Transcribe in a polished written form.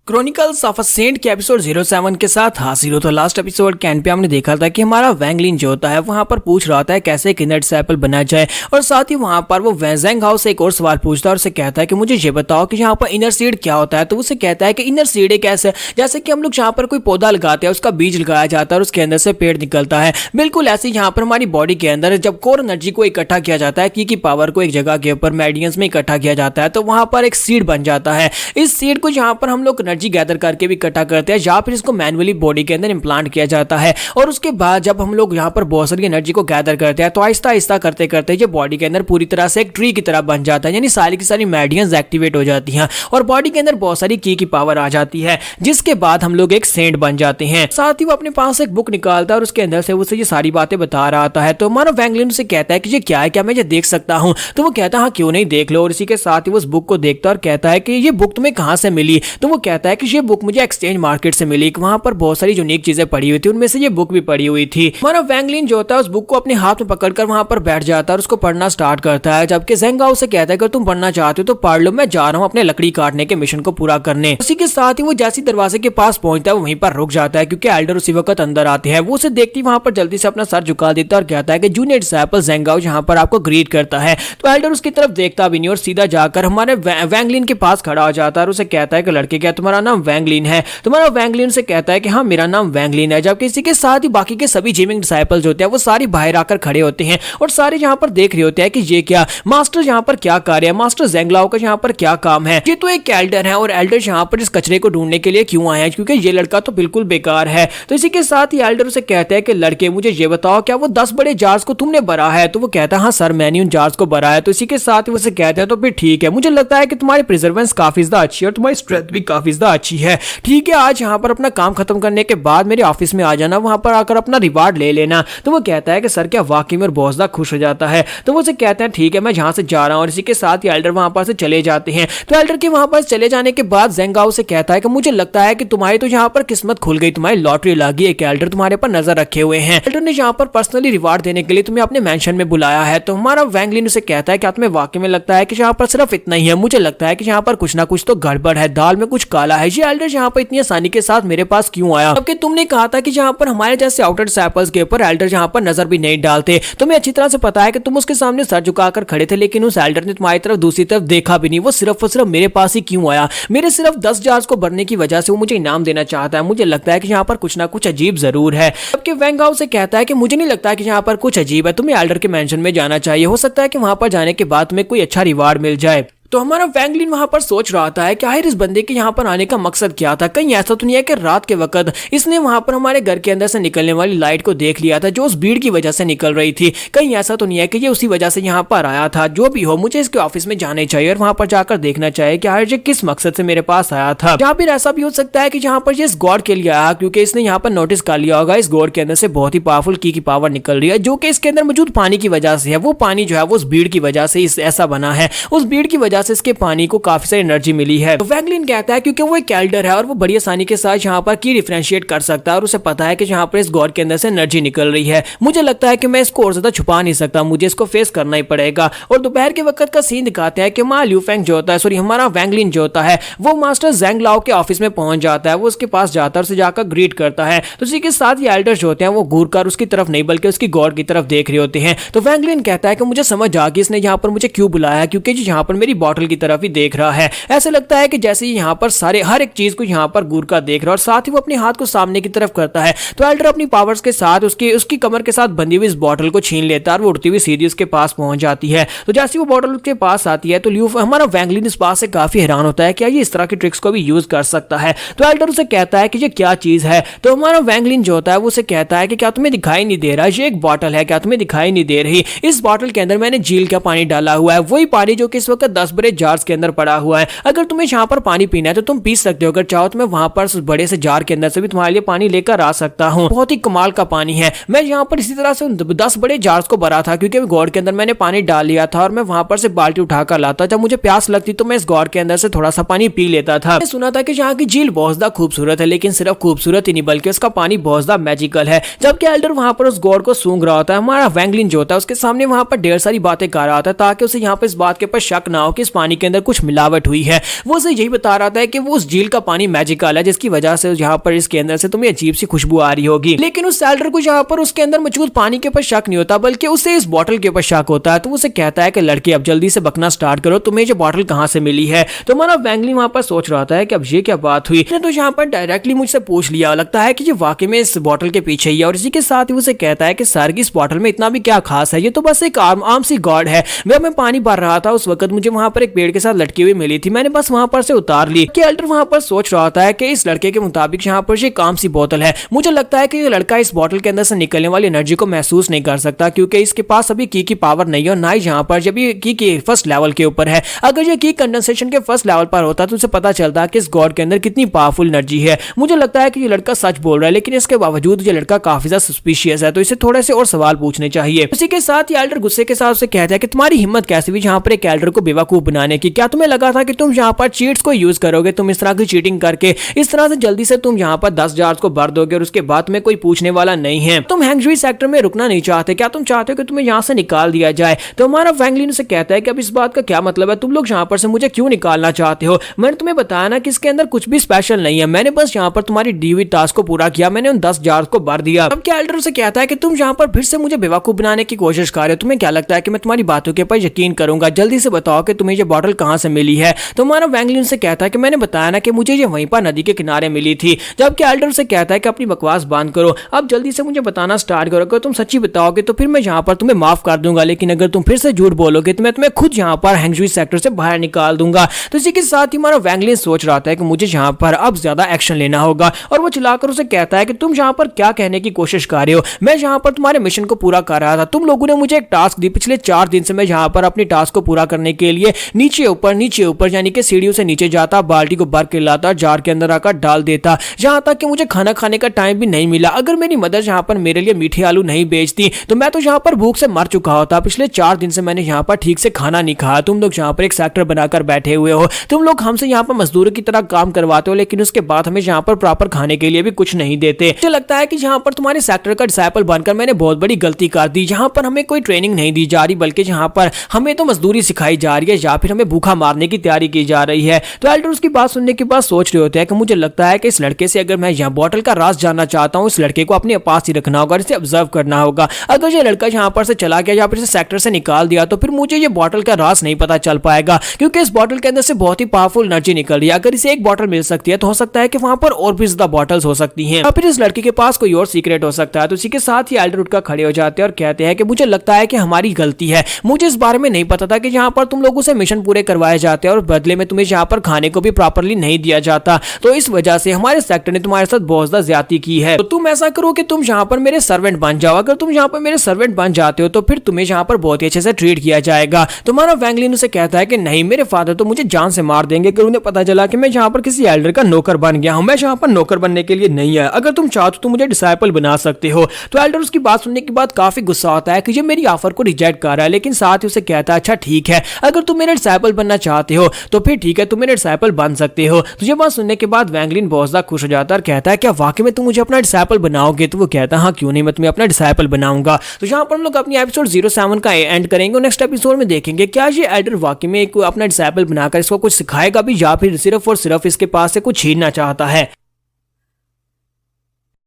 Chronicles of a saint के episode 07 के साथ हाजिर हो। तो लास्ट एपिसोड कैन पे हमने देखा था कि हमारा वैंगलिन जो होता है वहां पर पूछ रहा था कैसे एक इनर डिसाइपल बना जाए, और साथ ही वहां पर वो वैंग हाउस से एक और सवाल पूछता है और उसे कहता है कि मुझे ये बताओ कि यहाँ पर इनर सीड क्या होता है। तो उसे कहता है कि इनर सीड एक ऐसा जैसे कि हम लोग यहाँ पर कोई पौधा लगाते हैं, उसका बीज लगाया जाता है और उसके अंदर से पेड़ निकलता है। बिल्कुल ऐसे यहाँ पर हमारी बॉडी के अंदर जब कोर एनर्जी को इकट्ठा किया जाता है, की पावर को एक जगह के ऊपर मेरिडियंस में इकट्ठा किया जाता है, तो वहां पर एक सीड बन जाता है। इस सीड को यहाँ पर हम लोग एनर्जी गैदर करके इकट्ठा करते हैं या फिर इसको मैन्युअली बॉडी के अंदर इंप्लांट किया जाता है। और उसके बाद जब हम लोग यहाँ पर बहुत सारी एनर्जी को गैदर करते हैं तो आहिस्ता आहिस्ता करते करते ये बॉडी के अंदर पूरी तरह से एक ट्री की तरह बन जाता है, यानी सारी की सारी मेरिडियंस एक्टिवेट हो जाती हैं और बॉडी के अंदर बहुत सारी की पावर आ जाती है, जिसके बाद हम लोग एक सेंट बन जाते हैं। साथ ही वो अपने पास एक बुक निकालता है और उसके अंदर से उसे ये सारी बातें बता रहा है। तो हमारा वैंगलिन से कहता है कि ये क्या है, क्या मैं ये देख सकता हूँ? तो वो कहता है हाँ क्यों नहीं, देख लो। और इसी के साथ ही वो उस बुक को देखता है और कहता है कि ये बुक तुम्हें कहाँ से मिली? तो वो कहता है कि ये बुक मुझे एक्सचेंज मार्केट से मिली, वहां पर बहुत सारी यूनिक चीजें पड़ी हुई थी, उनमें से ये बुक भी पड़ी हुई थी। हमारा वैंगलिन जो होता है उस बुक को अपने हाथ में पकड़कर वहां पर बैठ जाता है और उसको पढ़ना स्टार्ट करता है, जबकि ज़ेंगाओ से कहता है कि तुम पढ़ना चाहते हो तो पढ़ लो, मैं जा रहा हूं अपने लकड़ी काटने के मिशन को पूरा करने। उसी के साथ ही वो जैसे दरवाजे के पास पहुंचता है वहीं पर रुक जाता है क्योंकि एल्डर उसी वक्त अंदर आते हैं। वो उसे देखती वहां पर जल्दी से अपना सर झुका देता है और कहता है कि जूनियर डिसाइपल ज़ेंगाओ यहाँ पर आपको ग्रीट करता है। तो एल्डर उसकी तरफ देखता भी नहीं और सीधा जाकर हमारे वैंगलिन के पास खड़ा हो जाता है और उसे कहता है कि लड़के क्या तुम्हारा नाम वैंगलिन है? तुम्हारा वैंगलिन से कहता है कि हाँ मेरा नाम वैंगलिन है। जबकि इसी के साथ ही बाकी के सभी जिमिंग डिसाइपल्स होते हैं वो सारे बाहर आकर खड़े होते हैं और सारे यहाँ पर देख रहे होते हैं कि ये क्या मास्टर यहाँ पर क्या कार्य है, मास्टर ज़ेंगलाओ का यहाँ पर क्या काम है? ये तो एक एल्डर है और एल्डर यहाँ पर इस कचरे को ढूंढने के लिए क्यों आए हैं, क्योंकि ये लड़का तो बिल्कुल बेकार है। तो इसी के साथ ही एल्डर उसे कहते हैं कि लड़के मुझे ये बताओ क्या वो 10 बड़े जार्स को तुमने भरा है? तो वो कहता है हाँ सर मैंने उन जार्स को भरा है। तो इसी के साथ ही उसे कहते हैं तो फिर ठीक है, मुझे लगता है कि तुम्हारी प्रिजर्वेंस काफी ज्यादा अच्छी है और तुम्हारी स्ट्रेंथ भी काफी ज्यादा अच्छी है। ठीक है, आज यहाँ पर अपना काम खत्म करने के बाद मेरे ऑफिस में आ जाना, वहां पर आकर अपना रिवार्ड ले लेना। तो वो कहता है कि सर क्या वाकई में बहुत ज्यादा खुश हो जाता है। तो वो उसे कहते हैं ठीक है मैं जहां से जा रहा हूं। और इसी के साथ ही एल्डर वहां पर से चले जाते हैं। तो एल्डर के वहां पर चले जाने के बाद ज़ेंगाओ से कहता है कि मुझे लगता है कि तुम्हारी तो यहाँ पर किस्मत खुल गई, तुम्हारी लॉटरी लगी है कि एल्डर तुम्हारे पर नजर रखे हुए हैं। एल्डर ने यहाँ पर पर्सनली रिवार्ड देने के लिए तुम्हें अपने मेंशन में बुलाया है। तो हमारा वैंगलिन उसे कहता है क्या तुम्हें वाकई में लगता है कि यहाँ पर सिर्फ इतना ही है? मुझे लगता है कि यहाँ पर कुछ ना कुछ तो गड़बड़ है, दाल में कुछ काला है। ये एल्डर यहाँ पर इतनी आसानी के साथ मेरे पास क्यों आया? जबकि तुमने कहा था कि यहाँ पर हमारे जैसे आउटर डिसाइपल्स के ऊपर एल्डर यहाँ पर नजर भी नहीं डालते। तुम्हें अच्छी तरह से पता है कि तुम उसके सामने सर झुकाकर खड़े थे, लेकिन उस एल्डर ने तुम्हारी तरफ दूसरी तरफ देखा भी नहीं। वो सिर्फ और सिर्फ मेरे पास ही क्यों आया? मेरे सिर्फ 10 जार्स को भरने की वजह से वो मुझे इनाम देना चाहता है। मुझे लगता है कि यहाँ पर कुछ ना कुछ अजीब जरूर है। जबकि वैंगाओ से कहता है कि मुझे नहीं लगता कि यहाँ पर कुछ अजीब है, तुम्हें एल्डर के मेंशन में जाना चाहिए, हो सकता है कि वहां पर जाने के बाद तुम्हें कोई अच्छा रिवार्ड मिल जाए। तो हमारा वैंगलिन वहां पर सोच रहा था कि आखिर इस बंदे के यहाँ पर आने का मकसद क्या था? कहीं ऐसा तो नहीं है कि रात के वक्त इसने वहां पर हमारे घर के अंदर से निकलने वाली लाइट को देख लिया था जो उस भीड़ की वजह से निकल रही थी? कहीं ऐसा तो नहीं है कि ये उसी वजह से यहाँ पर आया था? जो भी हो मुझे इसके ऑफिस में जाने चाहिए और वहां पर जाकर देखना चाहिए कि आखिर ये किस मकसद से मेरे पास आया था। या फिर ऐसा भी हो सकता है कि यहाँ पर इस गॉड के लिए आया क्योंकि इसने यहाँ पर नोटिस कर लिया होगा इस गॉड के अंदर से बहुत ही पावरफुल की पावर निकल रही है, जो कि इसके अंदर मौजूद पानी की वजह से है। वो पानी जो है वो उस भीड़ की वजह से ऐसा बना है, उस भीड़ की वजह से इसके पानी काफी सारी एनर्जी मिली है। तो वैंगलिन कहता है क्योंकि वो एक एल्डर है और वो बड़ी आसानी के साथ यहाँ पर की डिफरेंशिएट कर सकता है और उसे पता है कि यहाँ पर इस गॉड के अंदर से एनर्जी निकल रही है। मुझे लगता है कि मैं इसको और ज्यादा छुपा नहीं सकता, मुझे इसको फेस करना ही पड़ेगा। और दोपहर के वक्त का सीन दिखाते हैं कि हमारा ल्यूफेंग जो होता है, सॉरी हमारा वैंगलिन जो होता है, वो मास्टर ज़ेंगलाओ के ऑफिस में पहुंच जाता है। वो उसके पास जाता है, उसे जाकर ग्रीट करता है। तो उसी के साथ ही एल्डर जो होते हैं वो घूर कर उसकी तरफ नहीं बल्कि उसकी गॉड की तरफ देख रहे होते हैं। तो वैंगलिन कहता है कि मुझे समझ आ गई इसने यहाँ पर मुझे क्यों बुलाया है, क्योंकि यहाँ पर मेरी बॉटल की तरफ ही देख रहा है। ऐसा लगता है कि जैसे यहाँ पर सारे हर एक चीज को यहाँ पर घूर कर देख रहा है और साथ ही वो अपने हाथ को सामने की तरफ करता है। तो एल्डर अपनी पावर्स के साथ उसकी कमर के साथ बंधी हुई इस बॉटल को छीन लेता है और वो उड़ती हुई सीधी उसके पास पहुंच जाती है। तो जैसे वो बॉटल उसके पास आती है तो हमारा वैंगलिन इस बात से काफी हैरान होता है क्या ये इस तरह की ट्रिक्स को भी यूज कर सकता है। तो एल्डर उसे कहता है कि ये क्या चीज है? तो हमारा वैंगलिन जो होता है वो उसे कहता है कि क्या तुम्हें दिखाई नहीं दे रहा, ये एक बॉटल है, क्या तुम्हें दिखाई नहीं दे रही? इस बॉटल के अंदर मैंने झील का पानी डाला हुआ है, वही पानी जो कि इस वक्त 10 बड़े जार्स के अंदर पड़ा हुआ है। अगर तुम्हें यहाँ पर पानी पीना है तो तुम पी सकते हो, अगर चाहो तो मैं वहां पर उस बड़े से जार के अंदर से भी तुम्हारे लिए पानी लेकर आ सकता हूँ। बहुत ही कमाल का पानी है। मैं यहाँ पर इसी तरह से 10 बड़े जार्स को भरा था क्योंकि गॉड के अंदर मैंने पानी डाल लिया था और मैं वहां पर से बाल्टी उठाकर लाता, जब मुझे प्यास लगती तो मैं इस गॉड के अंदर से थोड़ा सा पानी पी लेता था। मैंने सुना था कि यहाँ की झील बहुत ज्यादा खूबसूरत है, लेकिन सिर्फ खूबसूरत ही नहीं बल्कि उसका पानी बहुत ज्यादा मैजिकल है। जबकि एल्डर वहां पर उस गॉड को सूंघ रहा होता है, हमारा वैंगलिन जो होता है उसके सामने वहां पर ढेर सारी बातें कर रहा था ताकि उसे यहाँ पर इस बात के ऊपर शक ना हो कि इस पानी के अंदर कुछ मिलावट हुई है। वो उसे यही बता रहा था कि वो उस झील का पानी मैजिकल है, जिसकी वजह से यहाँ पर इसके अंदर से तुम्हें अजीब सी खुशबू आ रही होगी। लेकिन उस सैल्डर को यहाँ पर उसके अंदर मौजूद पानी के ऊपर शक नहीं होता, बल्कि उसे इस बोतल के ऊपर शक होता है। तो उसे कहता है कि लड़के अब जल्दी से बकना स्टार्ट करो, तुम्हें ये बोतल कहाँ से मिली है। तो हमारा वैंगली वहां पर सोच रहा था कि अब ये क्या बात हुई। तो यहाँ पर डायरेक्टली मुझसे पूछ लिया, लगता है कि ये वाकई में इस बोतल के पीछे ही है। और इसी के साथ ही उसे कहता है कि सर की इस बोतल में इतना भी क्या खास है, ये तो बस एक आम सी गॉड है। मैं पानी भर रहा था, उस वक्त मुझे वहां पर एक पेड़ के साथ लटकी हुई मिली थी, मैंने बस वहां पर से उतार ली। एल्डर वहां पर सोच रहा था कि इस लड़के के मुताबिक यहाँ पर ये काम सी बोतल है। मुझे लगता है कि ये लड़का इस बोतल के अंदर से निकलने वाली एनर्जी को महसूस नहीं कर सकता, क्योंकि इसके पास अभी की पावर नहीं है और ना ही यहाँ पर जब ये की फर्स्ट लेवल के ऊपर है। अगर ये की कंडेंसेशन के फर्स्ट लेवल पर होता तो उसे पता चलता कि इस गॉड के अंदर कितनी पावरफुल एनर्जी है। मुझे लगता है कि ये लड़का सच बोल रहा है, लेकिन इसके बावजूद ये लड़का काफी ज्यादा सस्पिशियस है, तो इसे थोड़े से और सवाल पूछने चाहिए। उसी के साथ ही एल्डर गुस्से के साथ उसे कहता है कि तुम्हारी हिम्मत कैसे हुई यहाँ पर एक एल्डर को बेवकूफ बनाने की। क्या तुम्हें लगा था कि तुम यहाँ पर चीट्स को यूज करोगे, तुम इस तरह की चीटिंग करके इस तरह से जल्दी से तुम यहाँ पर 10 जार्स को भर दोगे और उसके बाद में कोई पूछने वाला नहीं है। तुम हैंगजुई सेक्टर में रुकना नहीं चाहते, क्या तुम चाहते हो कि तुम्हें यहाँ से निकाल दिया जाए। तो हमारा वैंगलिन से कहता है कि अब इस बात का क्या मतलब है, तुम लोग यहाँ पर से मुझे क्यों निकालना चाहते हो। मैंने तुम्हें बताया ना कि इसके अंदर कुछ भी स्पेशल नहीं है, मैंने बस यहाँ पर तुम्हारी दी हुई टास्क को पूरा किया, मैंने उन 10 जार्स को भर दिया। अब क्या एल्डर से कहता है कि तुम यहाँ पर फिर से मुझे बेवकूफ बनाने की कोशिश कर रहे हो, तुम्हें क्या लगता है कि मैं तुम्हारी बातों के ऊपर यकीन करूंगा। जल्दी से बताओ कि तुम्हें ये बॉटल कहाँ से मिली है। तो हमारा वैंगलिन से कहता है कि मैंने बताया ना कि मुझे ये वहीं पर नदी के किनारे मिली थी। जबकि एल्डर से कहता है कि अपनी बकवास बंद करो, अब जल्दी से मुझे बताना स्टार्ट करो। अगर तुम सच्ची बताओगे तो फिर मैं यहाँ पर तुम्हें माफ कर दूंगा, लेकिन अगर तुम फिर से झूठ बोलोगे तो मैं तुम्हें खुद यहाँ पर हैंगजुई सेक्टर से बाहर निकाल दूंगा। तो इसी के साथ ही हमारा वैंगलिन सोच रहा था कि मुझे यहाँ पर अब ज्यादा एक्शन लेना होगा, और वो चिल्लाकर उसे कहता है कि तुम यहाँ पर क्या कहने की कोशिश कर रहे हो। मैं यहाँ पर तुम्हारे मिशन को पूरा कर रहा था, तुम लोगों ने मुझे एक टास्क दी, पिछले 4 दिन से मैं यहाँ पर अपनी टास्क को पूरा करने के लिए नीचे ऊपर यानी कि सीढ़ियों से नीचे जाता, बाल्टी को भर के लाता, जार के अंदर आकर डाल देता, जहां तक कि मुझे खाना खाने का टाइम भी नहीं मिला। अगर मेरी मदर यहाँ पर मेरे लिए मीठे आलू नहीं बेचती तो मैं तो यहाँ पर भूख से मर चुका होता। पिछले 4 दिन से मैंने यहाँ पर ठीक से खाना नहीं खाया। तुम लोग यहाँ पर एक सेक्टर बनाकर बैठे हुए हो, तुम लोग हमसे यहाँ पर मजदूरों की तरह काम करवाते हो, लेकिन उसके बाद हमें यहाँ पर प्रॉपर खाने के लिए भी कुछ नहीं देते। मुझे लगता है कि यहाँ पर तुम्हारे सेक्टर का डिसाइपल बनकर मैंने बहुत बड़ी गलती कर दी। यहाँ पर हमें कोई ट्रेनिंग नहीं दी जा रही, बल्कि यहाँ पर हमें तो मजदूरी सिखाई जा रही है या फिर हमें भूखा मारने की तैयारी की जा रही है। तो एल्डर उसकी बात सुनने के बाद सोच रहे होते हैं कि मुझे लगता है कि इस लड़के से अगर मैं यहाँ बॉटल का राज जानना चाहता हूँ, इस लड़के को अपने पास ही रखना होगा, इसे ऑब्जर्व करना होगा। अगर ये लड़का यहाँ पर से चला गया या फिर इसे सेक्टर से निकाल दिया तो फिर मुझे ये बॉटल का राज नहीं पता चल पाएगा, क्योंकि इस बॉटल के अंदर से बहुत ही पावरफुल एनर्जी निकल रही है। अगर इसे एक बॉटल मिल सकती है तो हो सकता है कि वहां पर और भी ज्यादा बॉटल्स हो सकती हैं, या फिर इस लड़के के पास कोई और सीक्रेट हो सकता है। तो इसी के साथ ही एल्डर उठकर खड़े हो जाते हैं और कहते हैं कि मुझे लगता है कि हमारी गलती है, मुझे इस बारे में नहीं पता था कि यहाँ पर तुम लोगों से मिशन पूरे करवाए जाते हैं और बदले में तुम्हें यहाँ पर खाने को भी प्रॉपर्ली नहीं दिया जाता, तो इस वजह से हमारे सेक्टर ने तुम्हारे साथ बहुत ज्यादा ज्यादती की है। तो तुम ऐसा करो कि तुम यहाँ पर मेरे सर्वेंट बन जाओ। अगर तुम यहाँ पर मेरे सर्वेंट बन जाते हो तो फिर तुम्हें यहाँ पर बहुत ही अच्छे से ट्रीट किया जाएगा। तुम्हारा वैंगलिन उसे कहता है कि नहीं, मेरे फादर तो मुझे जान से मार देंगे अगर उन्हें पता चला कि मैं यहाँ पर किसी एल्डर का नौकर बन गया हूँ। मैं यहाँ पर नौकर बनने के लिए नहीं है, अगर तुम चाहो तो मुझे डिसाइपल बना सकते हो। तो एल्डर उसकी बात सुनने के बाद काफी गुस्सा होता है कि ये मेरी ऑफर को रिजेक्ट कर रहा है, लेकिन साथ ही उसे कहता है अच्छा ठीक है, अगर तुम मेरे डिसाइपल बनना चाहते हो तो फिर ठीक है, तुम मेरे डिसाइपल बन सकते हो। तो ये बात सुनने के बाद वैंगलिन बहुत ज्यादा खुश हो जाता है और कहता है क्या वाकई में तुम मुझे अपना डिसाइपल बनाओगे। तो वो कहता है हाँ क्यों नहीं, मैं तुम्हें अपना डिसाइपल बनाऊंगा। तो यहाँ पर हम लोग अपनी एपिसोड 07 का एंड करेंगे। नेक्स्ट एपिसोड में देखेंगे क्या ये एल्डर वाकई में अपना डिसाइपल बनाकर इसको कुछ सिखाएगा भी, या फिर सिर्फ और सिर्फ इसके पास से कुछ छीनना चाहता है।